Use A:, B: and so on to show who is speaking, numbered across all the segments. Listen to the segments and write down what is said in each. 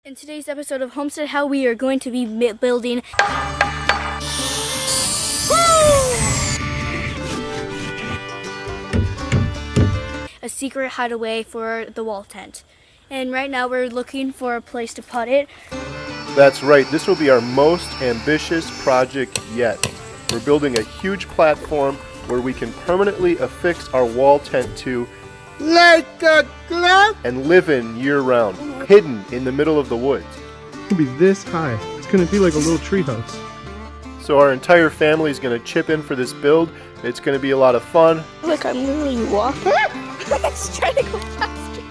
A: In today's episode of Homestead How, we are going to be building a secret hideaway for the wall tent. And right now we're looking for a place to put it.
B: That's right, this will be our most ambitious project yet. We're building a huge platform where we can permanently affix our wall tent to like a glove and live in year-round, hidden in the middle of the woods.
C: It's gonna be this high. It's gonna be like a little tree house.
B: So our entire family is gonna chip in for this build. It's gonna be a lot of fun.
A: Like I'm literally walking. I'm just trying to go faster.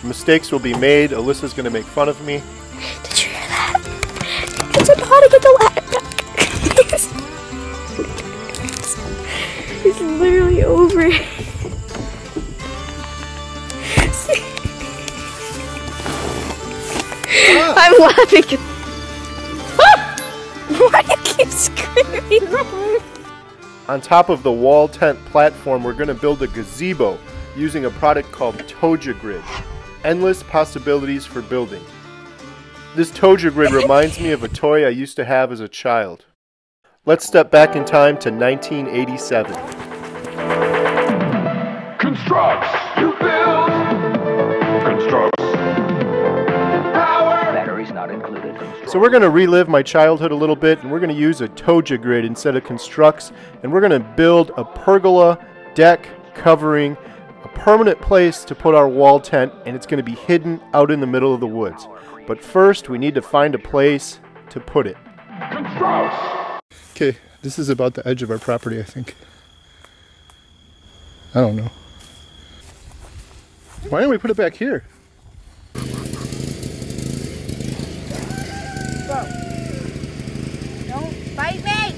B: Mistakes will be made. Alyssa's gonna make fun of me.
A: Did you hear that? I don't know how to get the ladder. It's literally over. I'm laughing. Why do you keep screaming?
B: On top of the wall tent platform, we're going to build a gazebo using a product called Toja Grid. Endless possibilities for building. This Toja Grid reminds me of a toy I used to have as a child. Let's step back in time to 1987.
D: Constructs, you build. Constructs. Power. Batteries not included.
B: So we're going to relive my childhood a little bit, and we're going to use a Toja Grid instead of constructs, and we're going to build a pergola deck covering a permanent place to put our wall tent, and it's going to be hidden out in the middle of the woods. But first, we need to find a place to put it.
D: Constructs.
C: Okay, this is about the edge of our property, I think. I don't know. Why don't we put it back here?
A: Whoa. Don't bite me!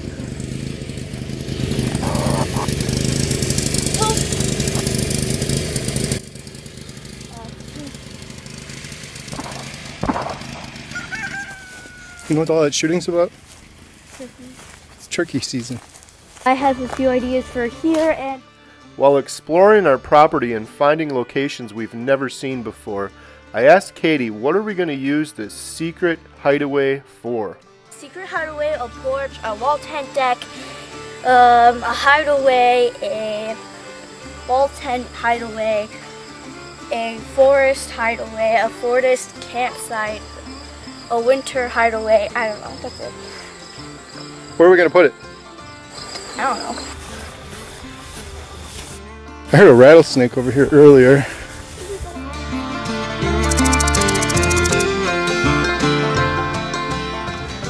A: Oh.
C: You know what all that shooting's about? It's turkey season.
A: I have a few ideas for here, and
B: While exploring our property and finding locations we've never seen before, I asked Katie, what are we going to use this secret hideaway for?
A: secret hideaway, a porch, a wall tent deck, a hideaway, a wall tent hideaway, a forest hideaway, a forest campsite, a winter hideaway. I don't know, that's it.
C: Where are we going to put it?
A: I don't know.
C: I heard a rattlesnake over here earlier.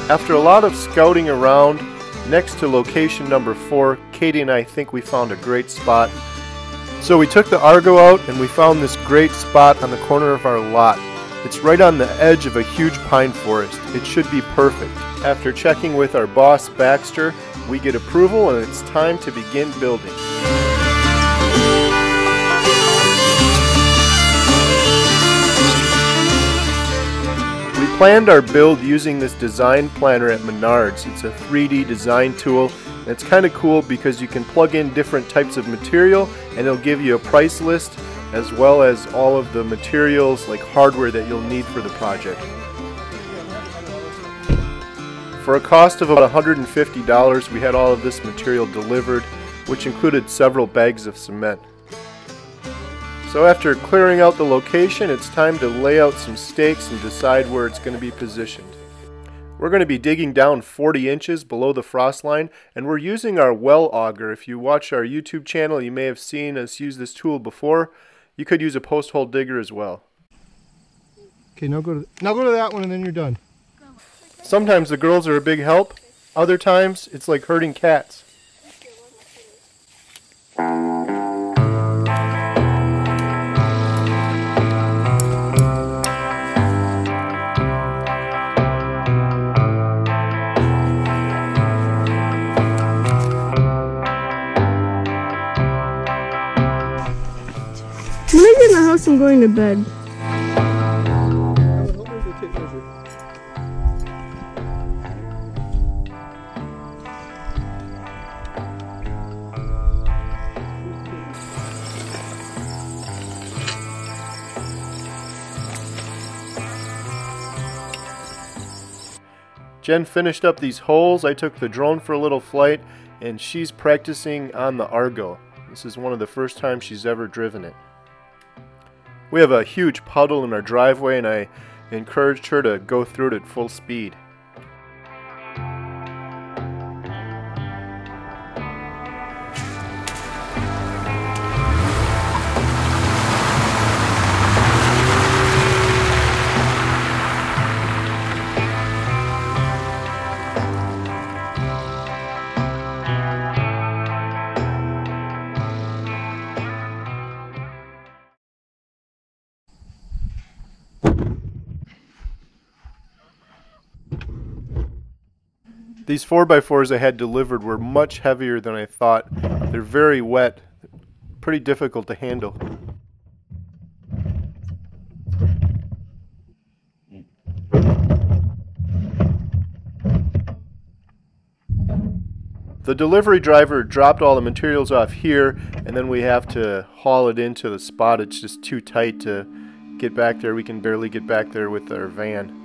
B: After a lot of scouting around, next to location number 4, Katie and I think we found a great spot. So we took the Argo out and we found this great spot on the corner of our lot. It's right on the edge of a huge pine forest. It should be perfect. After checking with our boss Baxter, we get approval and it's time to begin building. We planned our build using this design planner at Menards. It's a 3D design tool, and it's kind of cool because you can plug in different types of material and it'll give you a price list as well as all of the materials like hardware that you'll need for the project. For a cost of about $150, we had all of this material delivered, which included several bags of cement. So after clearing out the location, it's time to lay out some stakes and decide where it's going to be positioned. We're going to be digging down 40 inches below the frost line, and we're using our well auger. If you watch our YouTube channel, you may have seen us use this tool before. You could use a post hole digger as well.
C: Okay, now go to that one and then you're done.
B: Sometimes the girls are a big help. Other times, it's like herding cats.
A: When I get in the house, I'm going to bed.
B: Jen finished up these holes. I took the drone for a little flight, and she's practicing on the Argo. This is one of the first times she's ever driven it. We have a huge puddle in our driveway, and I encouraged her to go through it at full speed. These 4x4s I had delivered were much heavier than I thought. They're very wet, pretty difficult to handle. The delivery driver dropped all the materials off here, and then we have to haul it into the spot. It's just too tight to get back there. We can barely get back there with our van.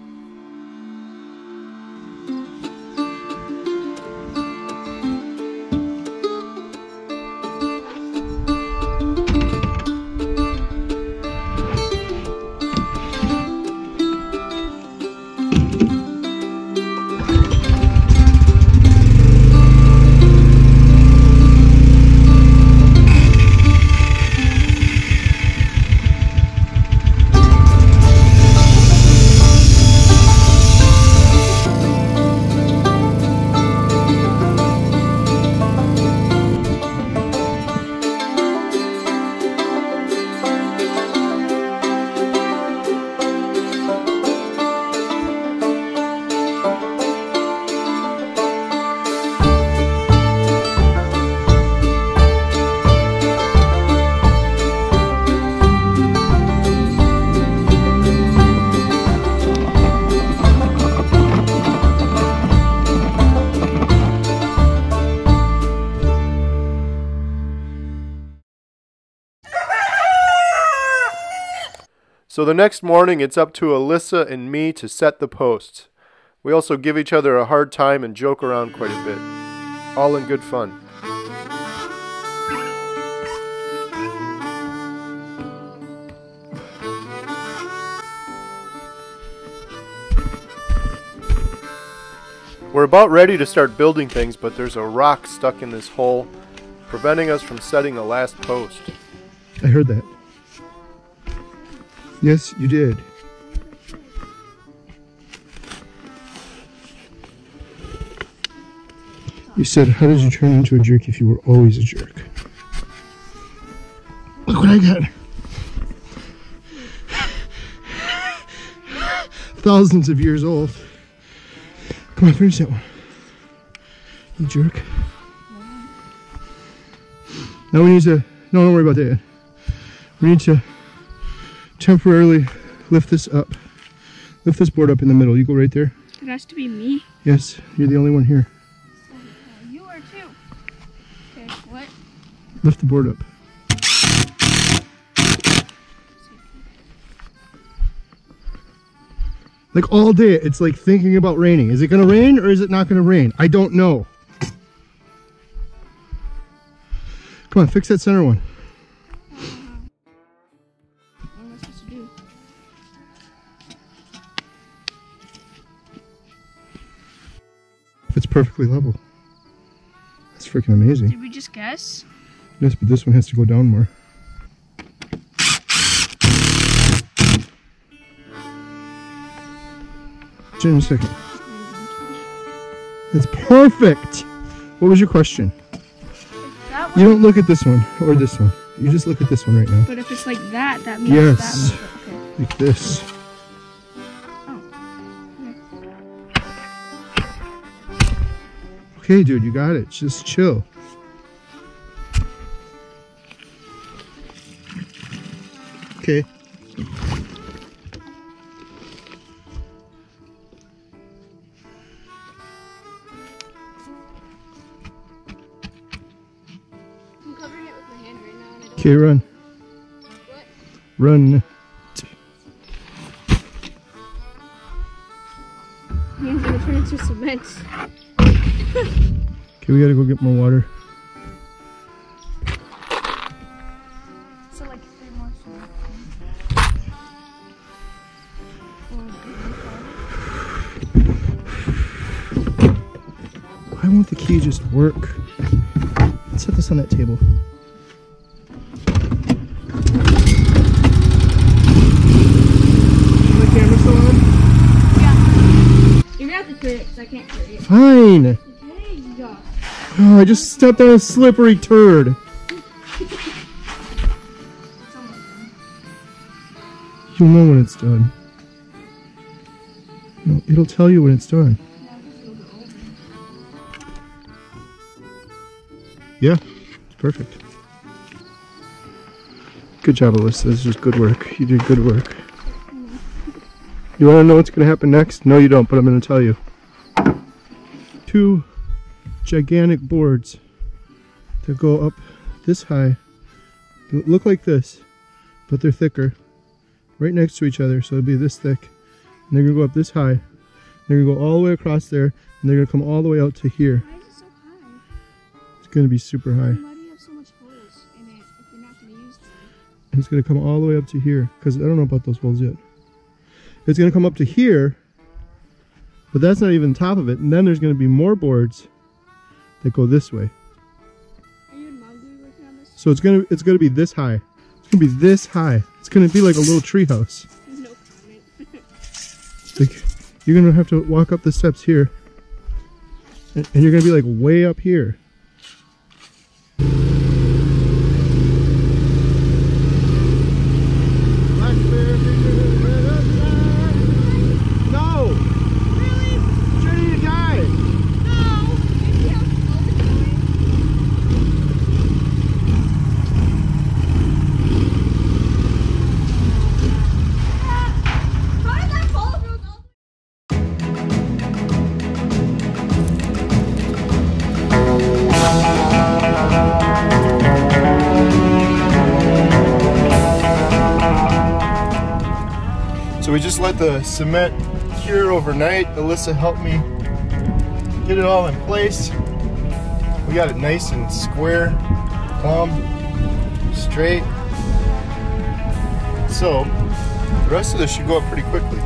B: So the next morning, it's up to Alyssa and me to set the posts. We also give each other a hard time and joke around quite a bit. All in good fun. We're about ready to start building things, but there's a rock stuck in this hole, preventing us from setting the last post.
C: I heard that. Yes, you did. You said, how did you turn into a jerk if you were always a jerk? Look what I got. Thousands of years old. Come on, finish that one. You jerk. Now we need to, no, don't worry about that yet. We need to temporarily lift this up. Lift this board up in the middle. You go right there.
E: It has to be me?
C: Yes, you're the only one here.
E: You are too. Okay, what?
C: Lift the board up. Like all day, it's like thinking about raining. Is it gonna rain or is it not gonna rain? I don't know. Come on, fix that center one. It's perfectly level. That's freaking amazing.
E: Did we just guess?
C: Yes, but this one has to go down more. Jen, a second. That's perfect. What was your question?
E: That one?
C: You don't look at this one or this one. You just look at this one right now.
E: But if it's like that, that means
C: yes.
E: that one. Okay.
C: Like this. Okay, dude, you got it. Just chill. Okay.
E: I'm covering it with my hand right now and I don't.
C: Okay, run.
E: What?
C: Run.
E: Yeah, it's gonna turn into cement.
C: Okay, we gotta go get more water.
E: So like 3 more cement.
C: Why won't the key just work? Let's set this on that table. Is the camera still on?
E: Yeah. You're gonna have to turn it because I can't turn it.
C: Fine!
E: There you go.
C: Oh, I just stepped on a slippery turd. You'll know when it's done. No, it'll tell you when it's done. Yeah, it's perfect. Good job, Alyssa. This is just good work. You did good work. You want to know what's going to happen next? No, you don't, but I'm going to tell you. 2 gigantic boards that go up this high. They look like this, but they're thicker. Right next to each other, so it'll be this thick. And they're going to go up this high. They're going to go all the way across there, and they're going to come all the way out to here.
E: Why is it so high?
C: It's going to be super high.
E: Why do you have so much holes in it if you're not going to use them?
C: And it's going to come all the way up to here, because I don't know about those holes yet. It's going to come up to here, but that's not even the top of it. And then there's going to be more boards that go this way.
E: Are you and Mom going to be working on this?
C: So it's going to be this high. It's going to be this high. It's going to be like a little tree house.
E: No comment.
C: Like, you're going to have to walk up the steps here. And you're going to be like way up here. No!
E: Really?
C: You're ready to die!
E: No! You see how slow it's going? How did that fall through all?
B: So we just let the cement cure overnight. Alyssa helped me get it all in place. We got it nice and square, plumb, straight. So the rest of this should go up pretty quickly.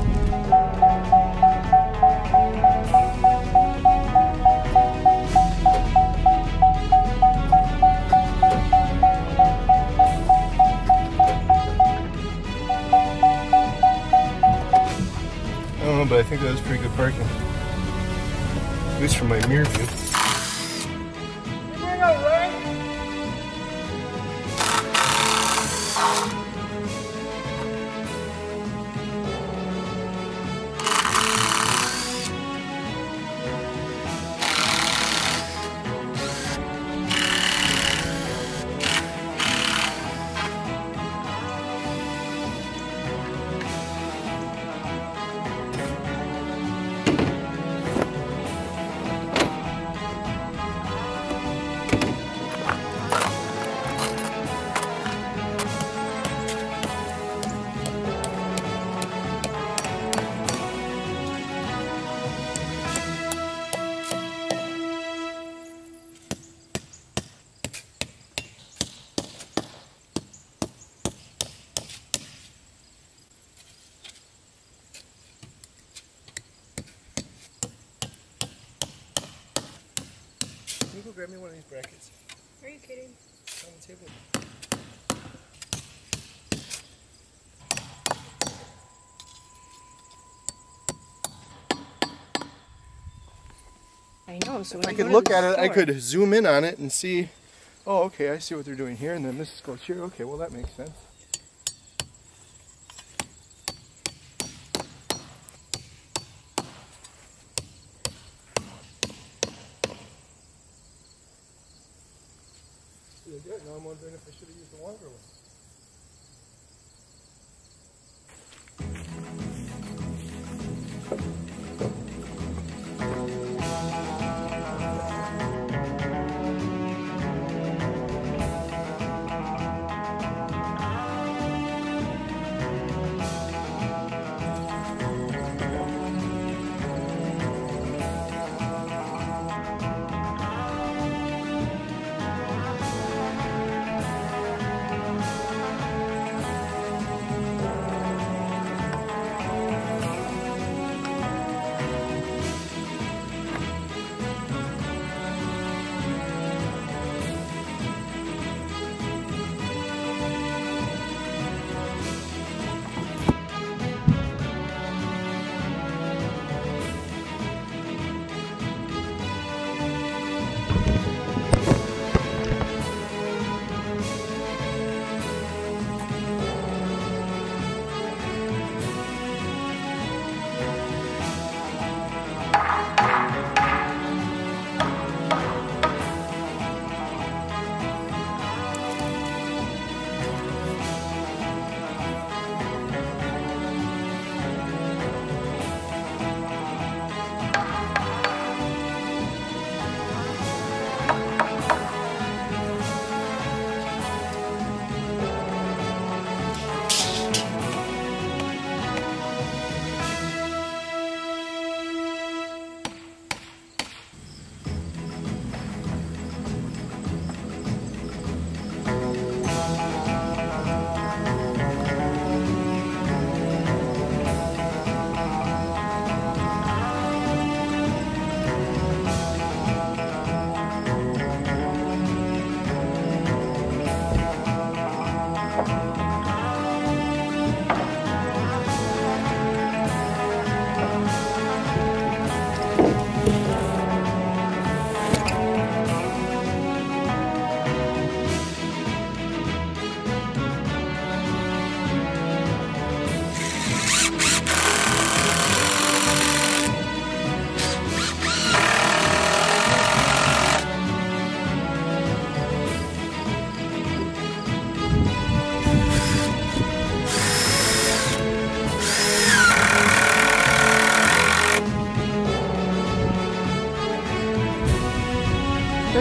B: I don't know, but I think that was pretty good parking. At least from my mirror view. Can you go grab me one of these brackets?
E: Are you kidding?
B: On the table.
E: I know, so when
B: I could look at it, I could zoom in on it and see, oh, okay, I see what they're doing here, and then this goes here. Okay, well, that makes sense. Now I'm wondering if I should have used the longer one.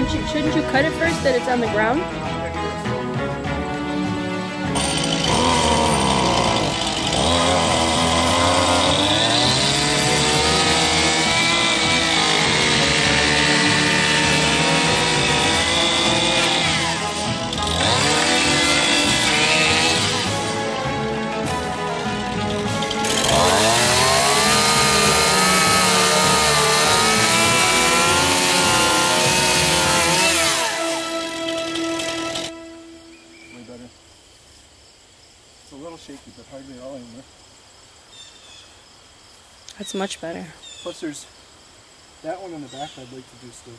E: Shouldn't you cut it first that it's on the ground?
C: It's a little shaky, but hardly all in there.
E: That's much better.
C: Plus there's that one in the back I'd like to do still.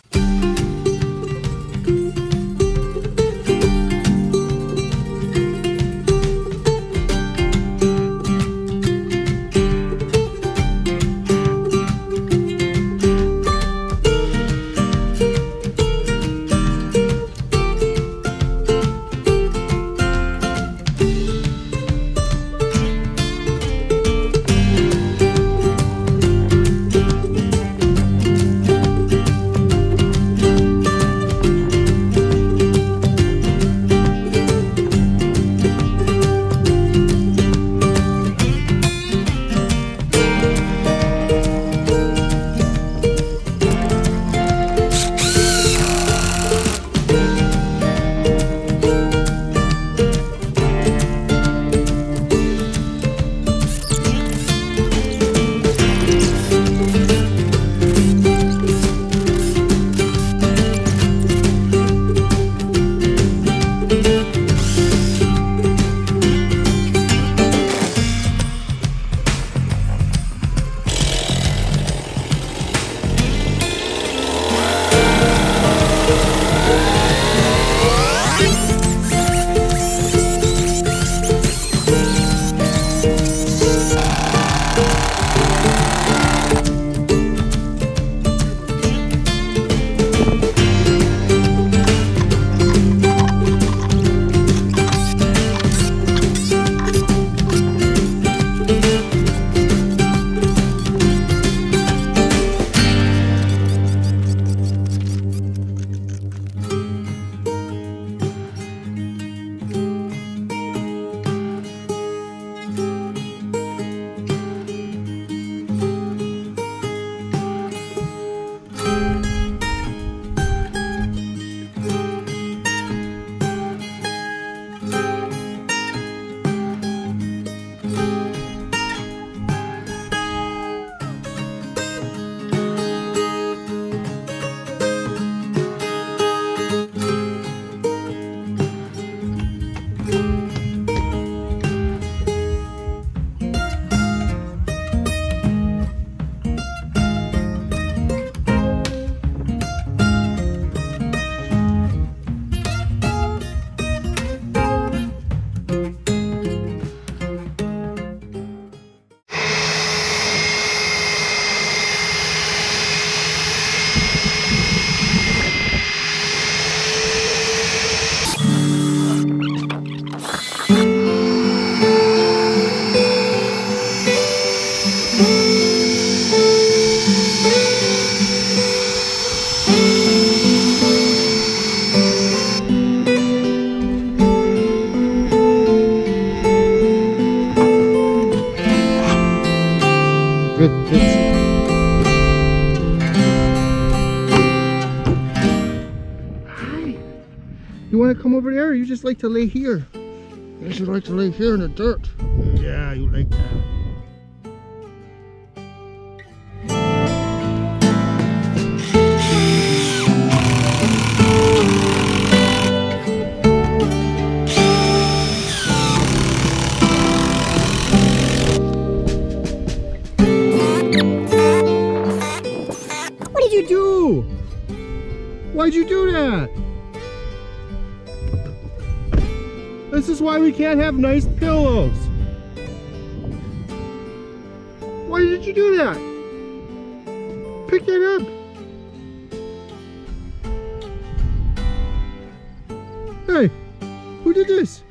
C: Hi. You want to come over there, or you just like to lay here? You just like to lay here in the dirt. Yeah, you like that. What did you do? Why'd you do that? This is why we can't have nice pillows. Why did you do that? Pick that up. Hey, who did this?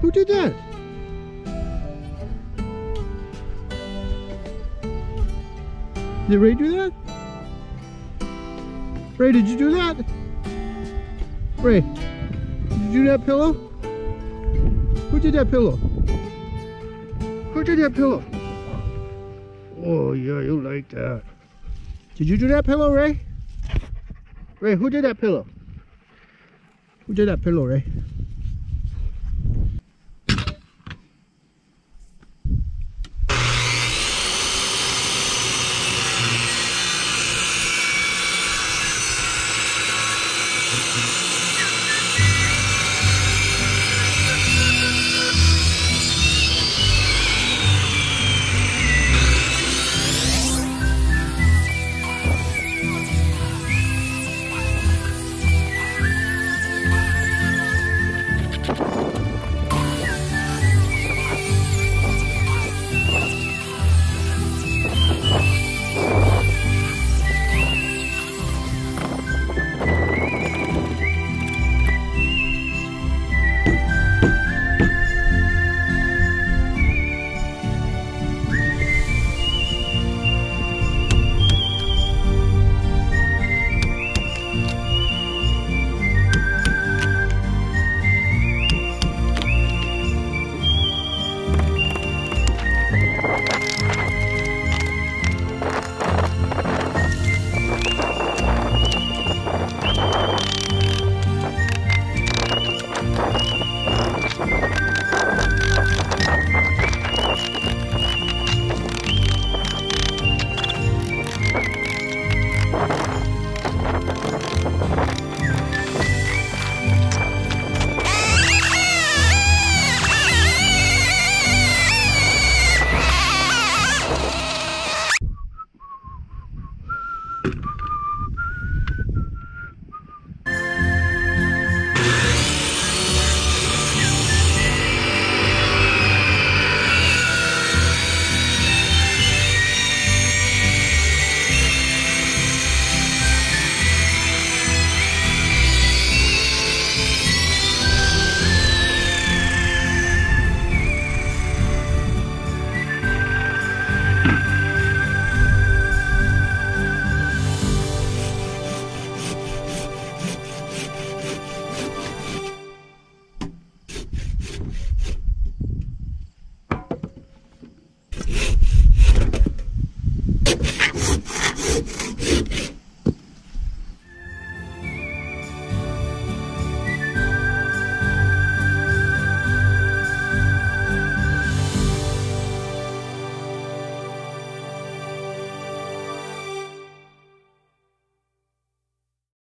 C: Who did that? Did Ray do that? Ray, did you do that? Ray, did you do that pillow? Who did that pillow? Who did that pillow? Oh yeah, you like that. Did you do that pillow, Ray? Ray, who did that pillow? Who did that pillow, Ray?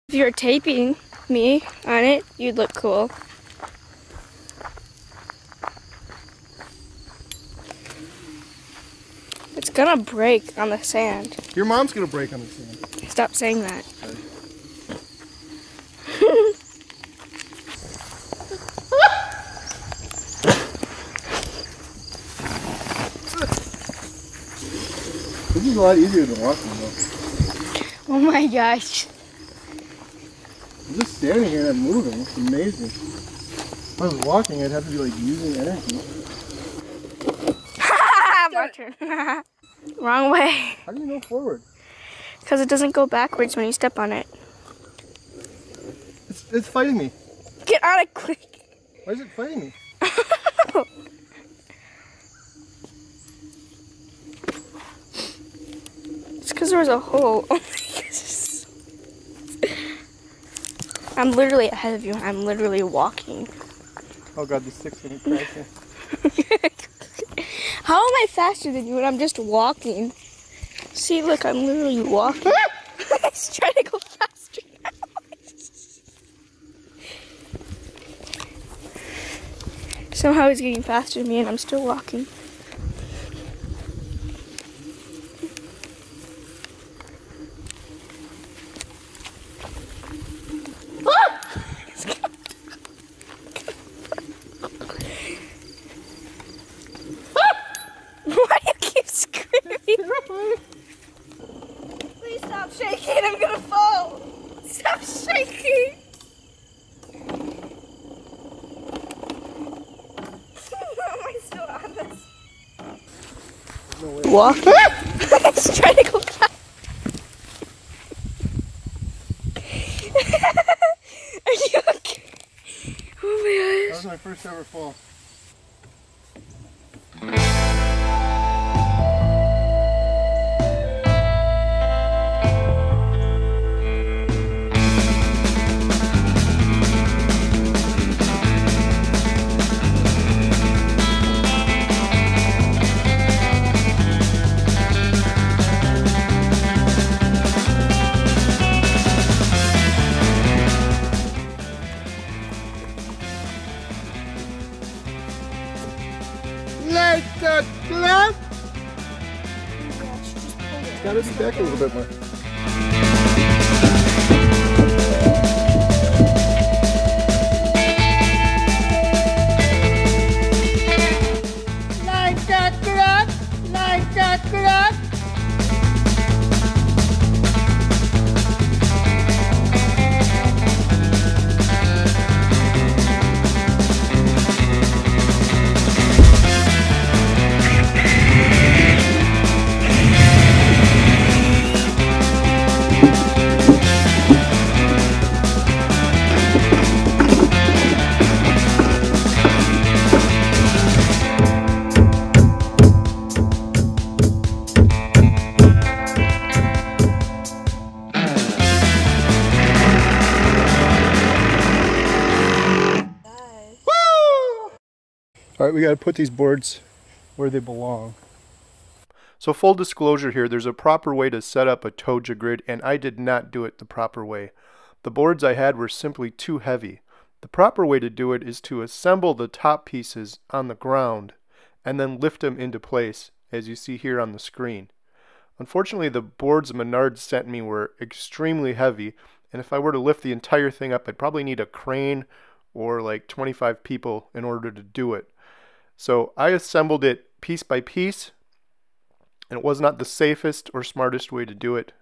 E: If you were taping me on it, you'd look cool. It's gonna break on the sand.
C: Your mom's gonna break on the sand.
E: Stop saying that.
C: This is a lot easier than walking though.
E: Oh my gosh.
C: I'm just standing here and I'm moving. It's amazing. If I was walking, I'd have to be like using energy.
E: My turn. Wrong way.
C: How do you know forward?
E: Because it doesn't go backwards when you step on it.
C: It's fighting me.
E: Get on it quick.
C: Why is it fighting me?
E: It's because there was a hole. Oh my gosh. I'm literally ahead of you. I'm literally walking.
C: Oh god, the stick's gonna crash me.
E: How am I faster than you when I'm just walking? See, look, I'm literally walking. He's trying to go faster now. Somehow he's getting faster than me and I'm still walking. Why do you keep screaming? Please stop shaking, I'm gonna fall. Stop shaking. Am I still on this?
C: No way.
E: Walking? He's trying to go back.
C: my first ever fall. Like a glove. Gotta be back a little bit more. Like a glove, like a glove. All right, we got to put these boards where they belong.
B: So full disclosure here, there's a proper way to set up a Toja grid, and I did not do it the proper way. The boards I had were simply too heavy. The proper way to do it is to assemble the top pieces on the ground and then lift them into place, as you see here on the screen. Unfortunately, the boards Menard sent me were extremely heavy, and if I were to lift the entire thing up, I'd probably need a crane or like 25 people in order to do it. So I assembled it piece by piece, and it was not the safest or smartest way to do it.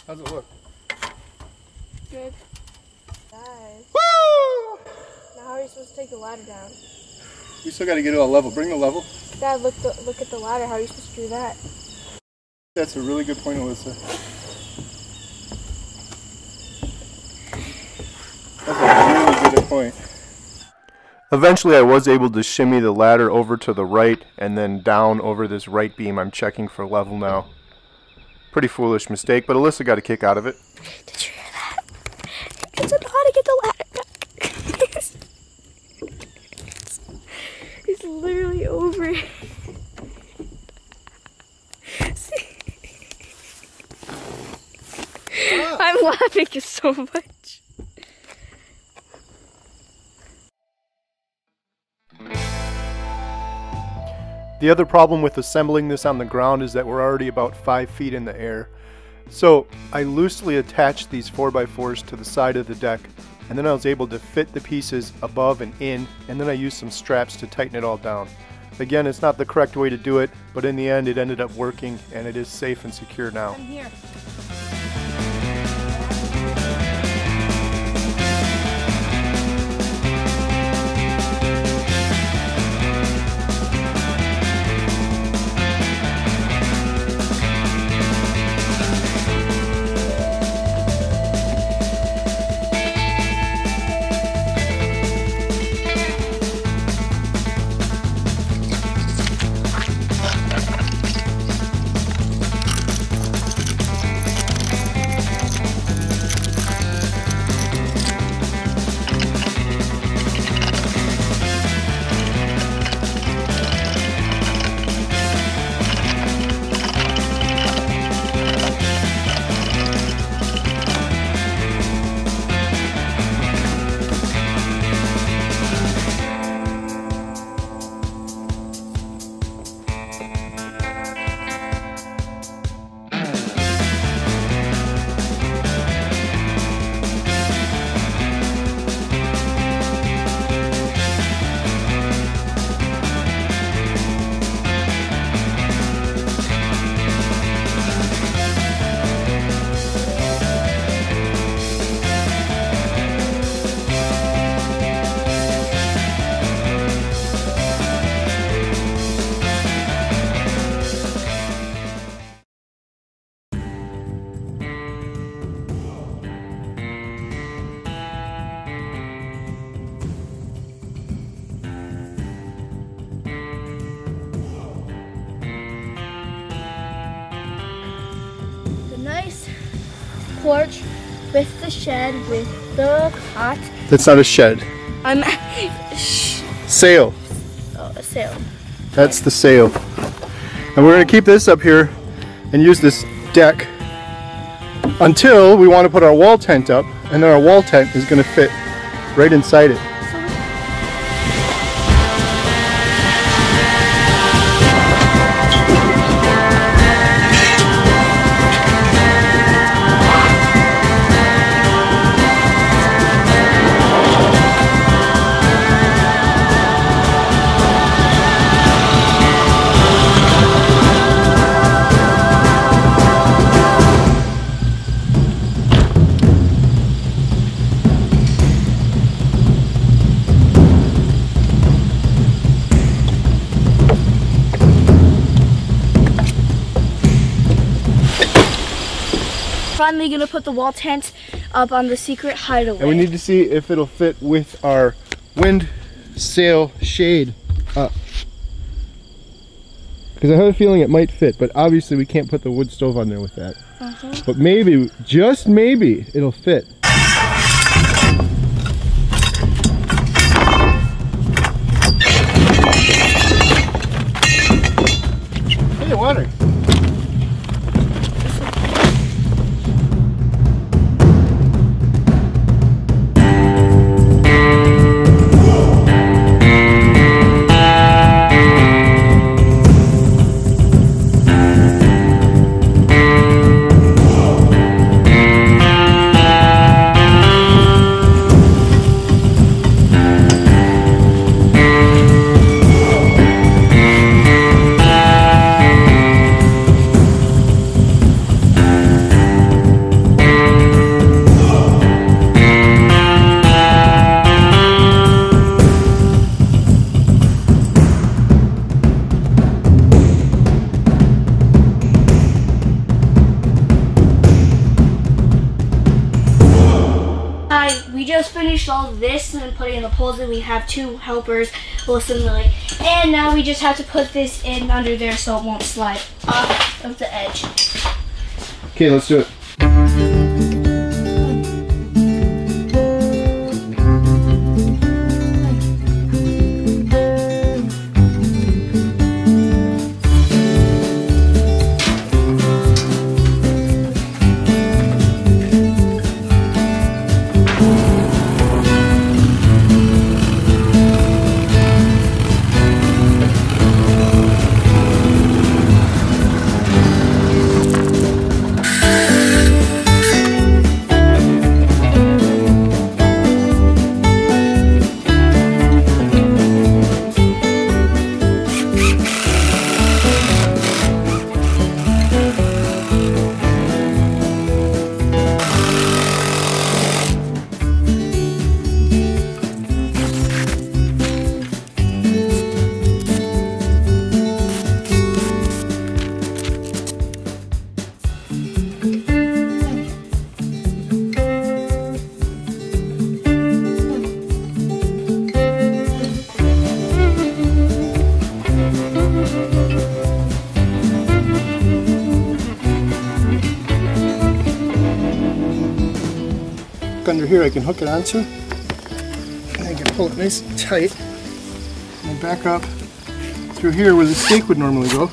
C: How's it look?
E: Good. Nice.
C: Woo!
E: Now how are you supposed to take the ladder down?
C: We still got to get it all level. Bring the level.
E: Dad, look at the ladder. How are you supposed to do that?
C: That's a really good point, Alyssa. That's a really good point.
B: Eventually I was able to shimmy the ladder over to the right and then down over this right beam. I'm checking for level now. Pretty foolish mistake, but Alyssa got a kick out of it.
E: Did you hear that? He doesn't know how to get the ladder back. He's literally over it. I'm laughing so much.
B: The other problem with assembling this on the ground is that we're already about 5 feet in the air. So I loosely attached these 4x4s to the side of the deck, and then I was able to fit the pieces above and in, and then I used some straps to tighten it all down. Again, it's not the correct way to do it, but in the end it ended up working, and it is safe and secure now.
E: I'm here.
A: porch with the shed with the cot.
C: That's not a shed.
A: I'm
C: Sail.
A: oh, a sail.
C: That's the sail. And we're going to keep this up here and use this deck until we want to put our wall tent up, and then our wall tent is going to fit right inside it.
A: Finally gonna put the wall tent up on the secret hideaway.
C: And we need to see if it'll fit with our wind sail shade up. Because I have a feeling it might fit, but obviously we can't put the wood stove on there with that. But maybe, just maybe, it'll fit. Hey, water.
A: We just finished all this and putting in the poles, and we have 2 helpers listening. And now we just have to put this in under there so it won't slide off of the edge.
C: Okay, let's do it. Under here I can hook it onto, and I can pull it nice and tight, and then back up through here where the stake would normally go.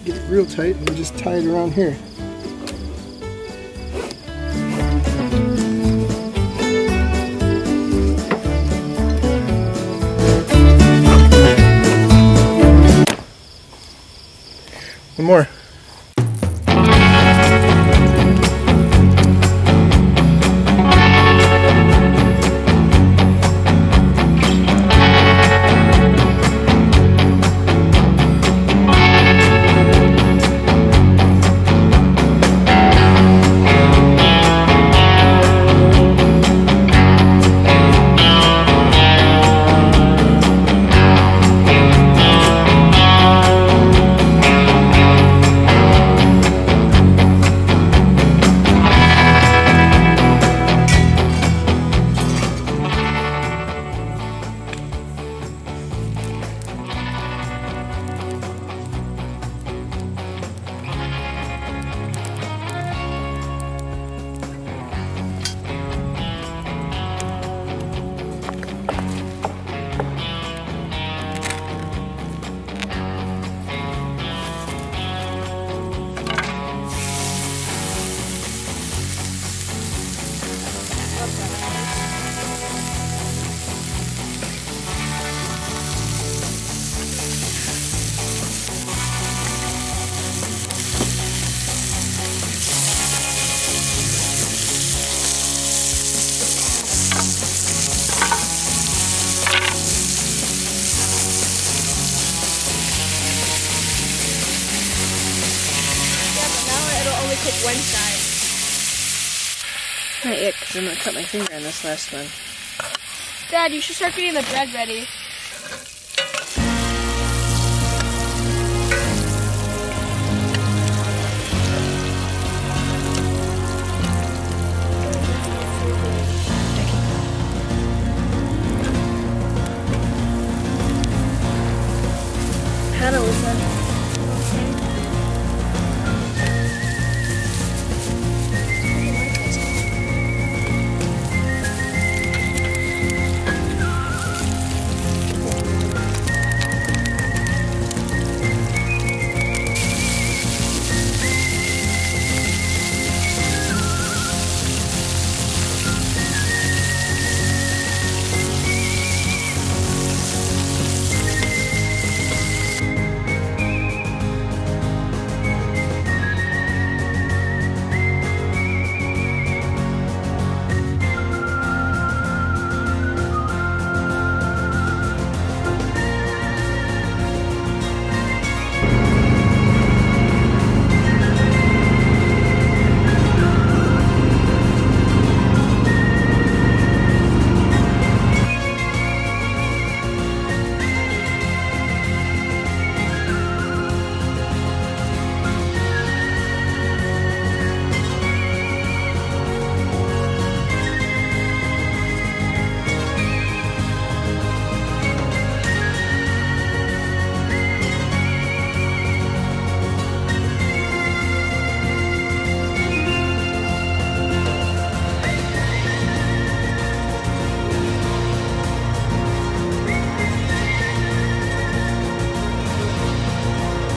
C: Get it real tight and just tie it around here. One more.
E: one side.
F: Not yet, because I'm going to cut my finger on this last one.
E: Dad, you should start getting the bread ready.